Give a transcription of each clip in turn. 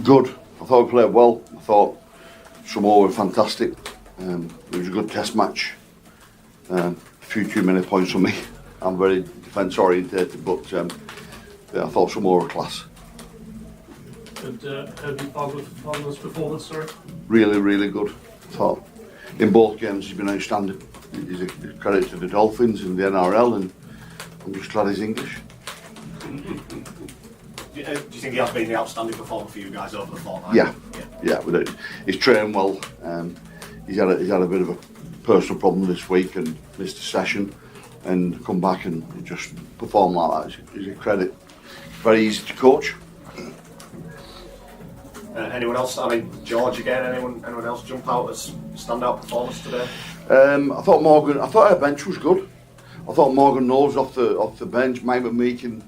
Good. I thought we played well. I thought Samoa were fantastic. It was a good test match. A few too many points for me. I'm very defence orientated, but yeah, I thought Samoa were class. And how do you follow this performance, sorry? Really, really good. I thought in both games he's been outstanding. He's a credit to the Dolphins and the NRL, and I'm just glad he's English. Do you think he has been the outstanding performer for you guys over the fortnight? Yeah. He's trained well. He's had a bit of a personal problem this week and missed a session, and come back and just perform like that. He's a credit. Very easy to coach. Anyone else? I mean, George again. Anyone else jump out as standout performance today? I thought our bench was good. I thought Morgan Knowles off the bench, Mike McMeekin,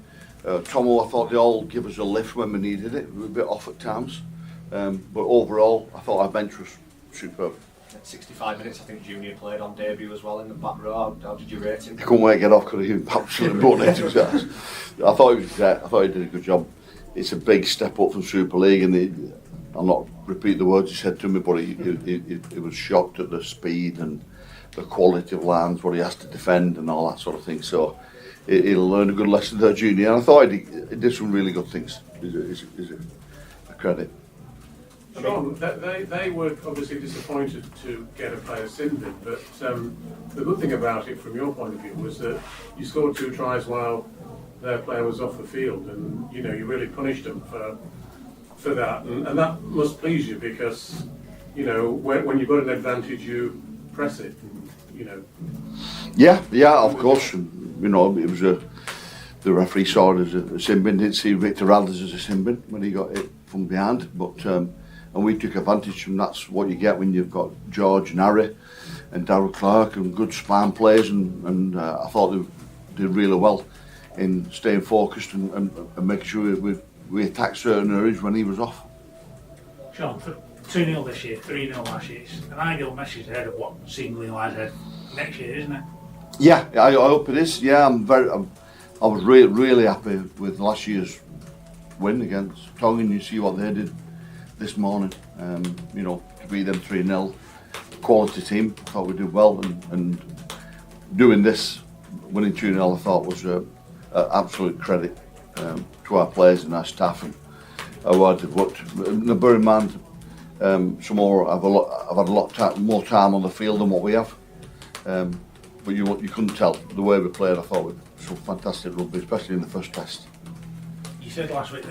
Tomo. I thought they all give us a lift when we needed it. We were a bit off at times, but overall, I thought our bench was superb. 65 minutes, I think Junior played on debut as well in the back row. How did you rate him? I couldn't wait to get off because he was absolutely brought it to us. I thought he was there. I thought he did a good job. It's a big step up from Super League, and I'll not repeat the words he said to me, but he was shocked at the speed and the quality of lines, what he has to defend and all that sort of thing. So he'll learn a good lesson there, Junior. And I thought he did some really good things. He's a credit. Shaun, they were obviously disappointed to get a player Simbin, but the good thing about it from your point of view was that you scored 2 tries while their player was off the field, and you really punished them for that, and that must please you because when you've got an advantage you press it. Yeah, of course. And, it was the referee saw it as a Simbin. Didn't see Victor Alders as a Simbin when he got it from behind, but. And we took advantage, and that's what you get when you've got George and Harry and Darryl Clark and good span players, and I thought they did really well in staying focused and making sure we attacked certain areas when he was off. Shaun, for 2-0 this year, 3-0 last year, it's an ideal message ahead of what seemingly lies ahead next year, isn't it? Yeah, I hope it is. Yeah, I was really happy with last year's win against Tongan. You see what they did this morning, to beat them 3-0, quality team. I thought we did well, and doing this, winning 2-0, I thought was an absolute credit to our players and our staff and how hard they've worked. Bear in mind, Samoa have had a lot more time on the field than what we have, but you couldn't tell the way we played. I thought we some fantastic rugby, especially in the first test. You said last week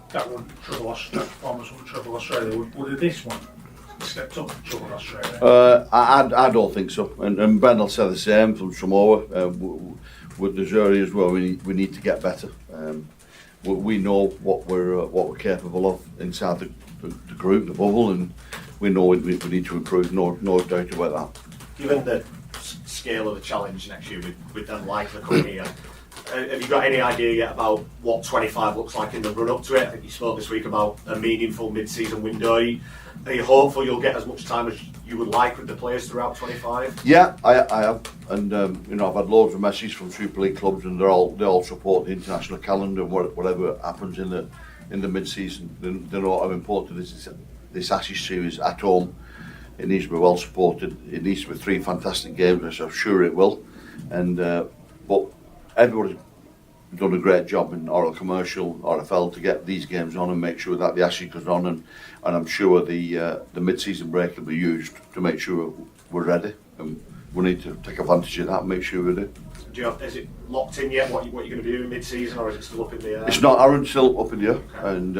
that wouldn't trouble us, that performance wouldn't trouble Australia. Would this one stepped up and troubled Australia? I don't think so, and Ben will say the same from Samoa. With there's areas where we need to get better. We know what we're capable of inside the group, the bubble, and we know we need to improve. No doubt about that. Given the scale of the challenge next year with them likely coming here. Have you got any idea yet about what 25 looks like in the run-up to it? I think you spoke this week about a meaningful mid-season window. Are you hopeful you'll get as much time as you would like with the players throughout 25? Yeah, I have, and I've had loads of messages from Super League clubs, and they all support the international calendar and whatever happens in the mid-season. They know how important this Ashes series at home. It needs to be well supported. It needs to be 3 fantastic games, which I'm sure it will. And but everybody's done a great job in Oral Commercial, RFL, to get these games on and make sure that the Ashes goes on, and I'm sure the mid-season break will be used to make sure we're ready, and we need to take advantage of that and make sure we do. Is it locked in yet what you're going to be doing mid-season, or is it still up in the air? It's not. Aaron's still up in the air, okay. And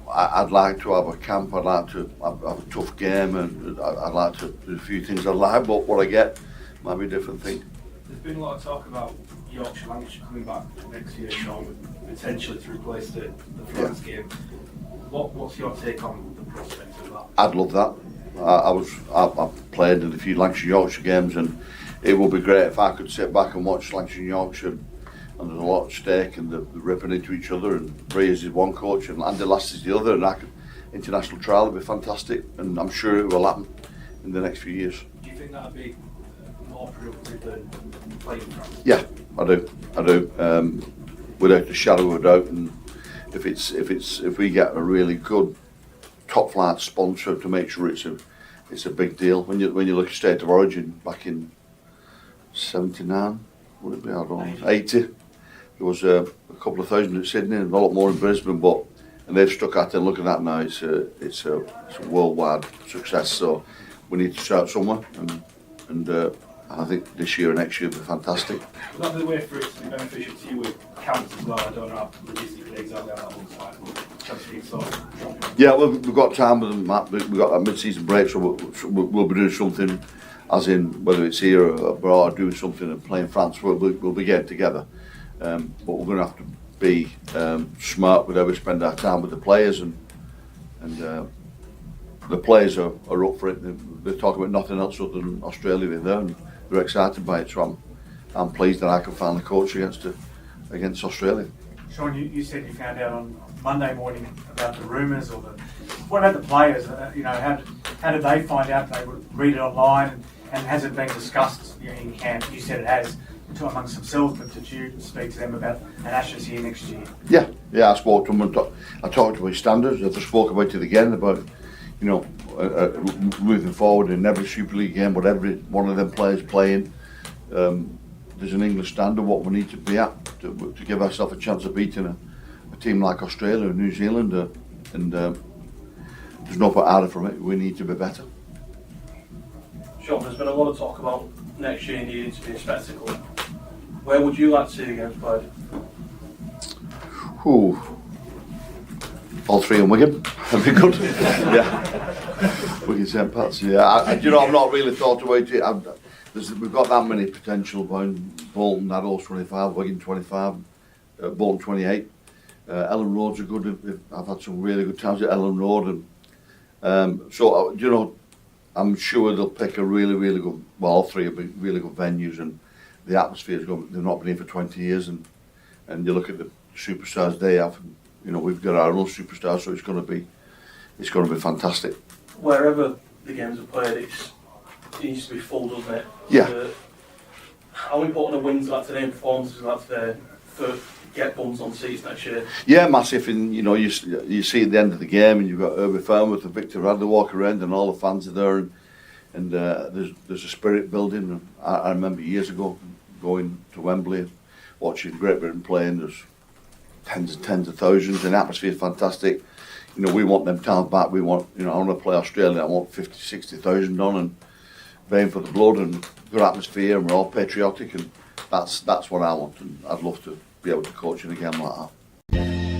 I'd like to have a camp. I'd like to have a tough game, and I'd like to do a few things I like, but what I get might be a different thing. There's been a lot of talk about Yorkshire, Lancashire coming back next year, Shaun, potentially to replace the France game. What's your take on the prospect of that? I'd love that. I've played in a few Lancashire Yorkshire games, and it would be great if I could sit back and watch Lancashire Yorkshire, and there's a lot at stake, and they're ripping into each other, and Breeze is one coach and Andy Lass is the other, and international trial would be fantastic, and I'm sure it will happen in the next few years. Do you think that would be more productive than playing France? Yeah, I do. Without a shadow of a doubt, and if we get a really good top flight sponsor to make sure it's a big deal. When you look at State of Origin back in '79, would it be? I don't know, 80. There was a couple of thousand at Sydney and a lot more in Brisbane, and they've stuck at it. And looking at now, it's a worldwide success. So we need to start somewhere, and I think this year and next year will be fantastic. Is that the way for it to be beneficial to you with camps as well? I don't know logistically exactly how that looks like. Chelsea sort of dropping. Yeah, well, we've got time with them, Matt. We've got that mid-season break, so we'll be doing something, as in whether it's here or abroad, doing something and playing France. We'll be getting together, but we're going to have to be smart with how we spend our time with the players, and the players are up for it. They're talking about nothing else other than Australia in there, and they're excited by it. So I'm pleased that I can finally coach against Australia. Shaun, you said you found out on Monday morning about the rumours, or what about the players? How did they find out? They would read it online, and has it been discussed in camp? You said it has, amongst themselves, but did you speak to them about an Ashes here next year? Yeah, I spoke to them. I talked about standards. I just spoke about it again about moving forward in every Super League game, but every one of them players playing. There's an English standard what we need to be at to give ourselves a chance of beating a team like Australia or New Zealand, and there's no point out from it. We need to be better. Shaun, there's been a lot of talk about next year needing to be a spectacle. Where would you like to see the games played? All three in Wigan. That'd be good. Yeah. Wigan St Pat's. Yeah. I've not really thought about it. We've got that many potential. Bolton, Adults 25, Wigan 25, Bolton 28. Ellen Road's are good. I've had some really good times at Ellen Road, and I'm sure they'll pick a really, really good. Well, all three will be really good venues, and the atmosphere is good. They've not been here for 20 years, and you look at the superstars they have. We've got our own superstars, so it's going to be fantastic. Wherever the games are played, it needs to be full, doesn't it? Yeah. How important are wins like today and performances like today for get bums on seats next year? Yeah, massive. And you see at the end of the game, and you've got Herbie Farnworth and Victor Radley walk around, and all the fans are there, and there's a spirit building. And I remember years ago going to Wembley, watching Great Britain playing. There's tens of thousands, and the atmosphere is fantastic. We want them towns back. We want, I want to play Australia. I want 50, 60,000 on and baying for the blood and good atmosphere, and we're all patriotic, and that's what I want, and I'd love to be able to coach in a game like that.